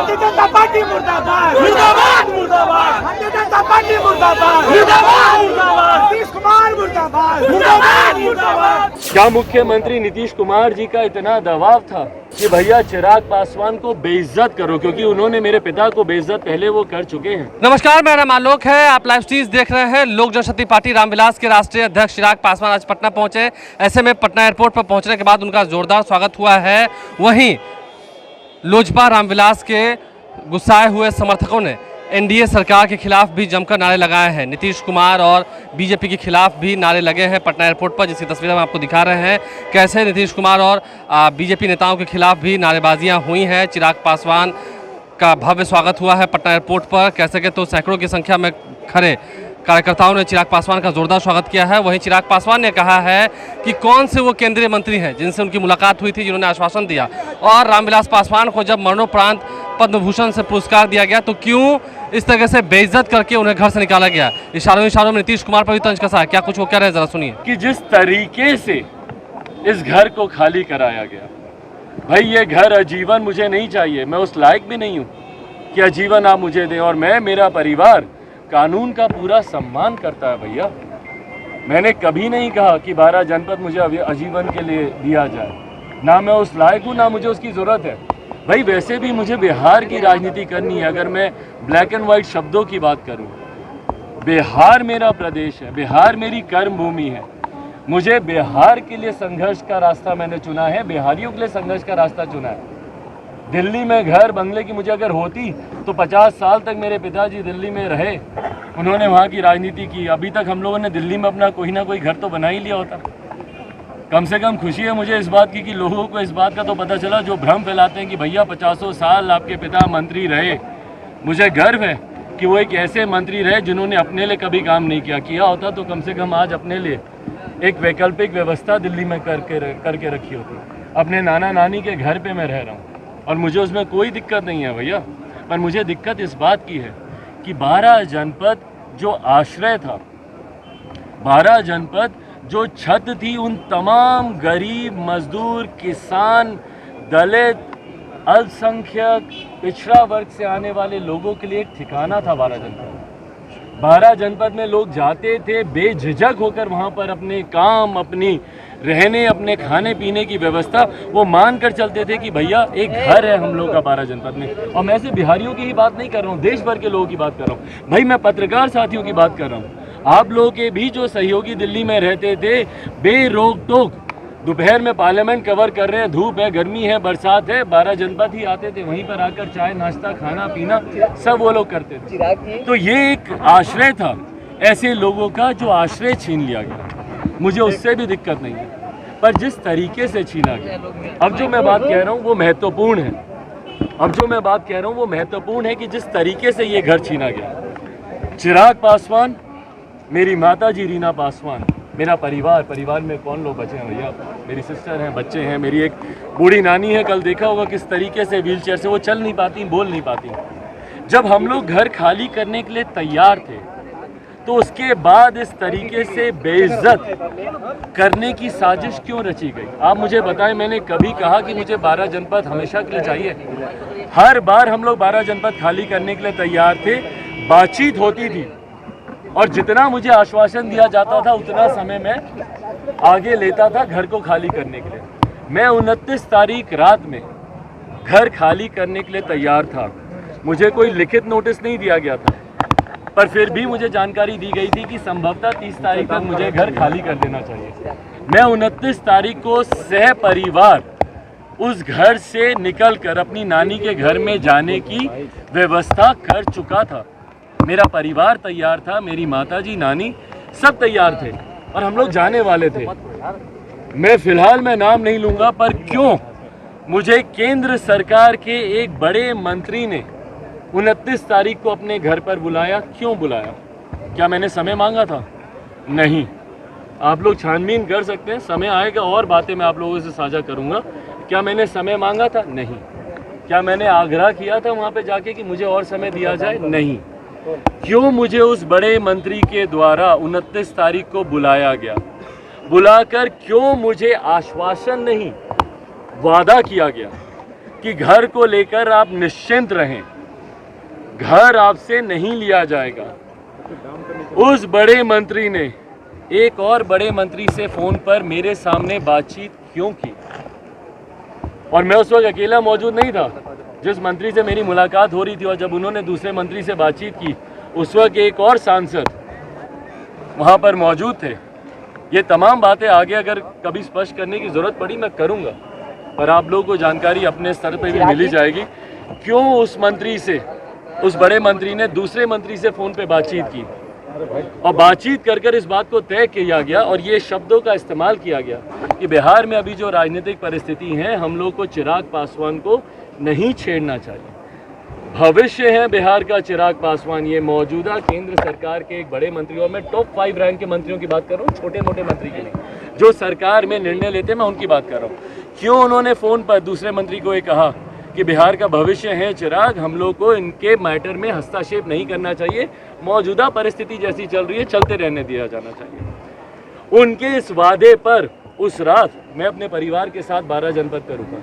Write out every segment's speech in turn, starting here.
Bharatiya Janata party मुर्दाबाद मुर्दाबाद मुर्दाबाद भारतीय जनता पार्टी मुर्दाबाद मुर्दाबाद मुर्दाबाद नीतीश कुमार मुर्दाबाद मुर्दाबाद मुर्दाबाद। क्या मुख्यमंत्री नीतीश कुमार जी का इतना दबाव था कि भैया चिराग पासवान को बेइज्जत करो, क्योंकि उन्होंने मेरे पिता को बेइज्जत पहले वो कर चुके हैं। नमस्कार, मेरा नाम आलोक है। आप लाइव स्ट्रीज देख रहे हैं। लोक जनशक्ति पार्टी रामविलास के राष्ट्रीय अध्यक्ष चिराग पासवान आज पटना पहुंचे। ऐसे में पटना एयरपोर्ट पर पहुंचने के बाद उनका जोरदार स्वागत हुआ है। वहीं लोजपा रामविलास के गुस्साए हुए समर्थकों ने एनडीए सरकार के खिलाफ भी जमकर नारे लगाए हैं। नीतीश कुमार और बीजेपी के खिलाफ भी नारे लगे हैं पटना एयरपोर्ट पर, जिसकी तस्वीरें हम आपको दिखा रहे हैं। कैसे नीतीश कुमार और बीजेपी नेताओं के खिलाफ भी नारेबाजियां हुई हैं। चिराग पासवान का भव्य स्वागत हुआ है पटना एयरपोर्ट पर। कैसे के तो सैकड़ों की संख्या में खड़े कार्यकर्ताओं ने चिराग पासवान का जोरदार स्वागत किया है। वहीं चिराग पासवान ने कहा है कि कौन से वो केंद्रीय मंत्री हैं जिनसे उनकी मुलाकात हुई थी, जिन्होंने आश्वासन दिया, और रामविलास पासवान को जब मरणोपरांत पद्म भूषण से पुरस्कार दिया गया तो क्यों इस तरह से बेइज्जत करके उन्हें घर से निकाला गया। इशारों में नीतीश कुमार पर भी तंज कसा है। क्या कुछ वो कह रहे हैं, जरा सुनिए। कि जिस तरीके से इस घर को खाली कराया गया, भाई ये घर आजीवन मुझे नहीं चाहिए। मैं उस लायक भी नहीं हूँ कि आजीवन आप मुझे दें। और मेरा परिवार कानून का पूरा सम्मान करता है भैया। मैंने कभी नहीं कहा कि 12 जनपद मुझे आजीवन के लिए दिया जाए। ना मैं उस लायक हूँ, ना मुझे उसकी ज़रूरत है। भाई वैसे भी मुझे बिहार की राजनीति करनी है। अगर मैं ब्लैक एंड वाइट शब्दों की बात करूँ, बिहार मेरा प्रदेश है, बिहार मेरी कर्म भूमि है। मुझे बिहार के लिए संघर्ष का रास्ता मैंने चुना है, बिहारियों के लिए संघर्ष का रास्ता चुना है। दिल्ली में घर बंगले की मुझे अगर होती तो 50 साल तक मेरे पिताजी दिल्ली में रहे, उन्होंने वहाँ की राजनीति की। अभी तक हम लोगों ने दिल्ली में अपना कोई ना कोई घर तो बना ही लिया होता। कम से कम खुशी है मुझे इस बात की कि लोगों को इस बात का तो पता चला, जो भ्रम फैलाते हैं कि भैया 50 साल आपके पिता मंत्री रहे। मुझे गर्व है कि वो एक ऐसे मंत्री रहे जिन्होंने अपने लिए कभी काम नहीं किया होता तो कम से कम आज अपने लिए एक वैकल्पिक व्यवस्था दिल्ली में करके रखी होती। अपने नाना नानी के घर पे मैं रह रहा हूँ और मुझे उसमें कोई दिक्कत नहीं है भैया। पर मुझे दिक्कत इस बात की है कि 12 जनपद जो आश्रय था, 12 जनपद जो छत थी, उन तमाम गरीब, मजदूर, किसान, दलित, अल्पसंख्यक, पिछड़ा वर्ग से आने वाले लोगों के लिए एक ठिकाना था 12 जनपद। 12 जनपद में लोग जाते थे बेझिझक होकर, वहाँ पर अपने काम, अपनी रहने, अपने खाने पीने की व्यवस्था वो मान कर चलते थे कि भैया एक घर है हम लोग का 12 जनपद में। और मैं सिर्फ बिहारियों की ही बात नहीं कर रहा हूँ, देश भर के लोगों की बात कर रहा हूँ। भाई मैं पत्रकार साथियों की बात कर रहा हूँ। आप लोगों के भी जो सहयोगी दिल्ली में रहते थे, बेरोक टोक दोपहर में पार्लियामेंट कवर कर रहे हैं, धूप है, गर्मी है, बरसात है, 12 जनपद ही आते थे, वहीं पर आकर चाय नाश्ता, खाना पीना सब वो लोग करते थे। तो ये एक आश्रय था ऐसे लोगों का जो आश्रय छीन लिया गया। मुझे उससे भी दिक्कत नहीं है, पर जिस तरीके से छीना गया, अब जो मैं बात कह रहा हूँ वो महत्वपूर्ण है। अब जो मैं बात कह रहा हूँ वो महत्वपूर्ण है कि जिस तरीके से ये घर छीना गया। चिराग पासवान, मेरी माता जी रीना पासवान, मेरा परिवार में कौन लोग बचे हैं भैया? मेरी सिस्टर हैं, बच्चे हैं, मेरी एक बूढ़ी नानी है। कल देखा होगा किस तरीके से व्हील चेयर से वो चल नहीं पाती, बोल नहीं पाती। जब हम लोग घर खाली करने के लिए तैयार थे तो उसके बाद इस तरीके से बेइज्जत करने की साजिश क्यों रची गई? आप मुझे बताएं। मैंने कभी कहा कि मुझे 12 जनपद हमेशा के लिए चाहिए? हर बार हम लोग 12 जनपद खाली करने के लिए तैयार थे, बातचीत होती थी और जितना मुझे आश्वासन दिया जाता था उतना समय मैं आगे लेता था घर को खाली करने के लिए। मैं 29 तारीख रात में घर खाली करने के लिए तैयार था। मुझे कोई लिखित नोटिस नहीं दिया गया था, पर फिर भी मुझे जानकारी दी गई थी कि संभवतः 30 तारीख तक मुझे घर खाली कर देना चाहिए। मैं 29 तारीख को सह परिवार उस घर से निकलकर अपनी नानी के घर में जाने की व्यवस्था कर चुका था। मेरा परिवार तैयार था, मेरी माताजी, नानी सब तैयार थे और हम लोग जाने वाले थे। मैं फिलहाल नाम नहीं लूँगा, पर क्यों मुझे केंद्र सरकार के एक बड़े मंत्री ने 29 तारीख को अपने घर पर बुलाया? क्यों बुलाया? क्या मैंने समय मांगा था? नहीं। आप लोग छानबीन कर सकते हैं, समय आएगा और बातें मैं आप लोगों से साझा करूँगा। क्या मैंने समय मांगा था? नहीं। क्या मैंने आग्रह किया था वहाँ पे जाके कि मुझे और समय दिया जाए? नहीं। क्यों मुझे उस बड़े मंत्री के द्वारा 29 तारीख को बुलाया गया? बुलाकर क्यों मुझे आश्वासन नहीं, वादा किया गया कि घर को लेकर आप निश्चिंत रहें, घर आपसे नहीं लिया जाएगा। उस बड़े मंत्री ने एक और बड़े मंत्री से फोन पर मेरे सामने बातचीत क्यों की? और मैं उस वक्त अकेला मौजूद नहीं था। जिस मंत्री से मेरी मुलाकात हो रही थी और जब उन्होंने दूसरे मंत्री से बातचीत की, उस वक्त एक और सांसद वहां पर मौजूद थे। ये तमाम बातें आगे अगर कभी स्पष्ट करने की जरूरत पड़ी मैं करूंगा, पर आप लोगों को जानकारी अपने स्तर पर भी मिली जाएगी क्यों उस मंत्री से, उस बड़े मंत्री ने दूसरे मंत्री से फोन पे बातचीत की और बातचीत कर इस बात को तय किया गया और ये शब्दों का इस्तेमाल किया गया कि बिहार में अभी जो राजनीतिक परिस्थिति है, हम लोग को चिराग पासवान को नहीं छेड़ना चाहिए। भविष्य है बिहार का चिराग पासवान, ये मौजूदा केंद्र सरकार के एक बड़े मंत्री, और मैं टॉप 5 रैंक के मंत्रियों की बात कर रहा हूँ, छोटे मोटे मंत्री की नहीं, जो सरकार में निर्णय लेते हैं, मैं उनकी बात कर रहा हूँ। क्यों उन्होंने फोन पर दूसरे मंत्री को ये कहा कि बिहार का भविष्य है चिराग, हम लोग को इनके मैटर में हस्तक्षेप नहीं करना चाहिए, मौजूदा परिस्थिति जैसी चल रही है चलते रहने दिया जाना चाहिए। उनके इस वादे पर उस रात मैं अपने परिवार के साथ 12 जनपद पर रुका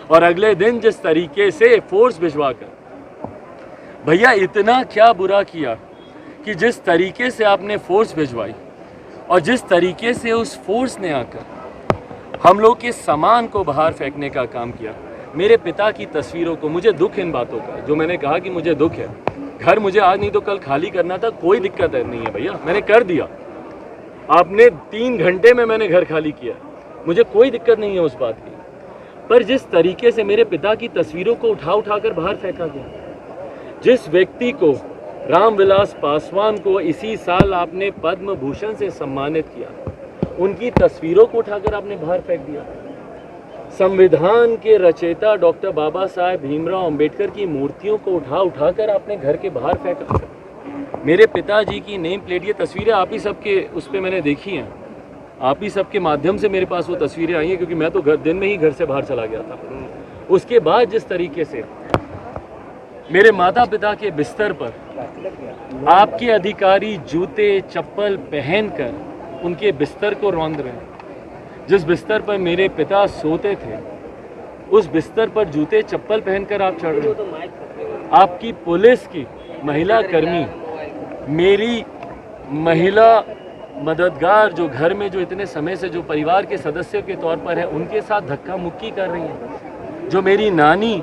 और अगले दिन जिस तरीके से फोर्स भिजवाकर, भैया इतना क्या बुरा किया कि जिस तरीके से आपने फोर्स भिजवाई और जिस तरीके से उस फोर्स ने आकर हम लोग के सामान को बाहर फेंकने का काम किया। मेरे पिता की तस्वीरों को, मुझे दुख इन बातों का, जो मैंने कहा कि मुझे दुख है, घर मुझे आज नहीं तो कल खाली करना था, कोई दिक्कत नहीं है भैया, मैंने कर दिया। आपने 3 घंटे में मैंने घर खाली किया, मुझे कोई दिक्कत नहीं है उस बात की। पर जिस तरीके से मेरे पिता की तस्वीरों को उठा कर बाहर फेंका गया, जिस व्यक्ति को, रामविलास पासवान को इसी साल आपने पद्म भूषण से सम्मानित किया, उनकी तस्वीरों को उठाकर आपने बाहर फेंक दिया। संविधान के रचयिता डॉक्टर बाबा साहेब भीमराव अंबेडकर की मूर्तियों को उठाकर आपने घर के बाहर फेंका। मेरे पिताजी की नेम प्लेट, ये तस्वीरें आप ही सबके उस पर मैंने देखी हैं, आप ही सबके माध्यम से मेरे पास वो तस्वीरें आई हैं, क्योंकि मैं तो दिन में ही घर से बाहर चला गया था। उसके बाद जिस तरीके से मेरे माता पिता के बिस्तर पर आपके अधिकारी जूते चप्पल पहनकर उनके बिस्तर को रौंद रहे हैं, जिस बिस्तर पर मेरे पिता सोते थे उस बिस्तर पर जूते चप्पल पहनकर आप चढ़ रहे हैं। आपकी पुलिस की महिला कर्मी, मेरी महिला मददगार जो घर में जो इतने समय से जो परिवार के सदस्य के तौर पर है, उनके साथ धक्का मुक्की कर रही हैं। जो मेरी नानी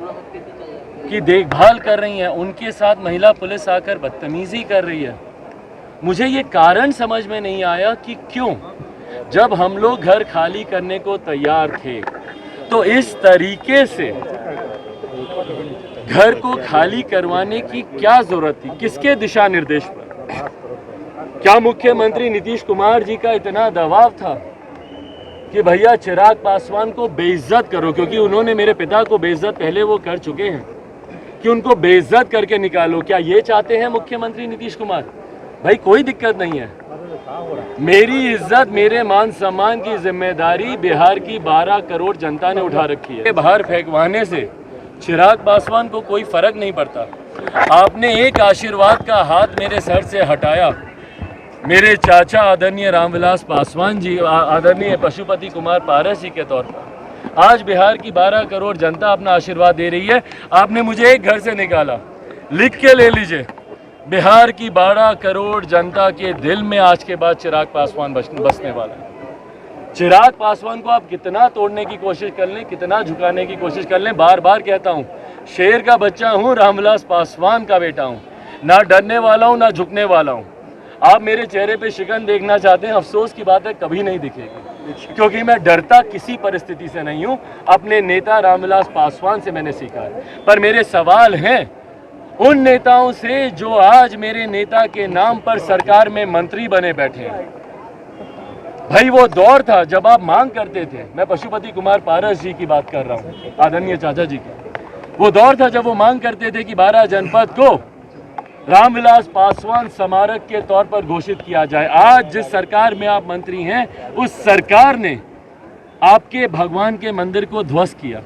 की देखभाल कर रही हैं, उनके साथ महिला पुलिस आकर बदतमीजी कर रही है। मुझे ये कारण समझ में नहीं आया कि क्यों, जब हम लोग घर खाली करने को तैयार थे तो इस तरीके से घर को खाली करवाने की क्या जरूरत थी, किसके दिशा निर्देश पर? क्या मुख्यमंत्री नीतीश कुमार जी का इतना दबाव था कि भैया चिराग पासवान को बेइज्जत करो, क्योंकि उन्होंने मेरे पिता को बेइज्जत पहले वो कर चुके हैं, कि उनको बेइज्जत करके निकालो? क्या ये चाहते हैं मुख्यमंत्री नीतीश कुमार? भाई कोई दिक्कत नहीं है, मेरी इज्जत मेरे मान सम्मान की जिम्मेदारी बिहार की 12 करोड़ जनता ने उठा रखी है। बाहर फेंकवाने से चिराग पासवान को कोई फर्क नहीं पड़ता। आपने एक आशीर्वाद का हाथ मेरे सर से हटाया, मेरे चाचा आदरणीय रामविलास पासवान जी, आदरणीय पशुपति कुमार पारस जी के तौर पर आज बिहार की 12 करोड़ जनता अपना आशीर्वाद दे रही है। आपने मुझे एक घर से निकाला, लिख के ले लीजिए, बिहार की 12 करोड़ जनता के दिल में आज के बाद चिराग पासवान बसने वाला है। चिराग पासवान को आप कितना तोड़ने की कोशिश कर लें, कितना झुकाने की कोशिश कर लें, बार बार कहता हूँ, शेर का बच्चा हूँ, रामविलास पासवान का बेटा हूँ, ना डरने वाला हूँ ना झुकने वाला हूँ। आप मेरे चेहरे पे शिकन देखना चाहते हैं, अफसोस की बात है कभी नहीं दिखेगी, क्योंकि मैं डरता किसी परिस्थिति से नहीं हूँ। अपने नेता रामविलास पासवान से मैंने सीखा है। पर मेरे सवाल हैं उन नेताओं से जो आज मेरे नेता के नाम पर सरकार में मंत्री बने बैठे हैं। भाई वो दौर था जब आप मांग करते थे, मैं पशुपति कुमार पारस जी की बात कर रहा हूँ, आदरणीय चाचा जी की, वो दौर था जब वो मांग करते थे कि 12 जनपद को रामविलास पासवान स्मारक के तौर पर घोषित किया जाए। आज जिस सरकार में आप मंत्री हैं, उस सरकार ने आपके भगवान के मंदिर को ध्वस्त किया।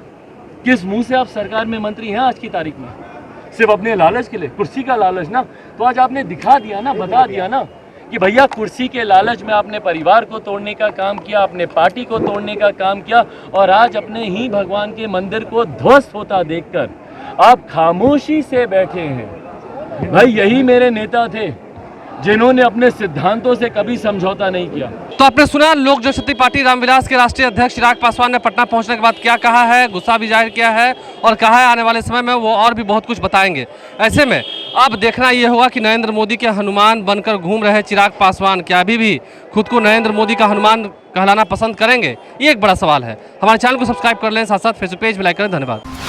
किस मुंह से आप सरकार में मंत्री हैं आज की तारीख में? सिर्फ अपने लालच के लिए, कुर्सी का लालच ना। तो आज आपने दिखा दिया ना, बता दिया ना कि भैया कुर्सी के लालच में आपने परिवार को तोड़ने का काम किया, अपने पार्टी को तोड़ने का काम किया, और आज अपने ही भगवान के मंदिर को ध्वस्त होता देखकर आप खामोशी से बैठे हैं। भाई यही मेरे नेता थे जिन्होंने अपने सिद्धांतों से कभी समझौता नहीं किया। तो आपने सुना लोक जनशक्ति पार्टी रामविलास के राष्ट्रीय अध्यक्ष चिराग पासवान ने पटना पहुंचने के बाद क्या कहा है, गुस्सा भी जाहिर किया है और कहा है आने वाले समय में वो और भी बहुत कुछ बताएंगे। ऐसे में अब देखना ये होगा कि नरेंद्र मोदी के हनुमान बनकर घूम रहे चिराग पासवान क्या अभी भी खुद को नरेंद्र मोदी का हनुमान कहलाना पसंद करेंगे, ये एक बड़ा सवाल है। हमारे चैनल को सब्सक्राइब कर लें, साथ साथ फेसबुक पेज भी लाइक करें। धन्यवाद।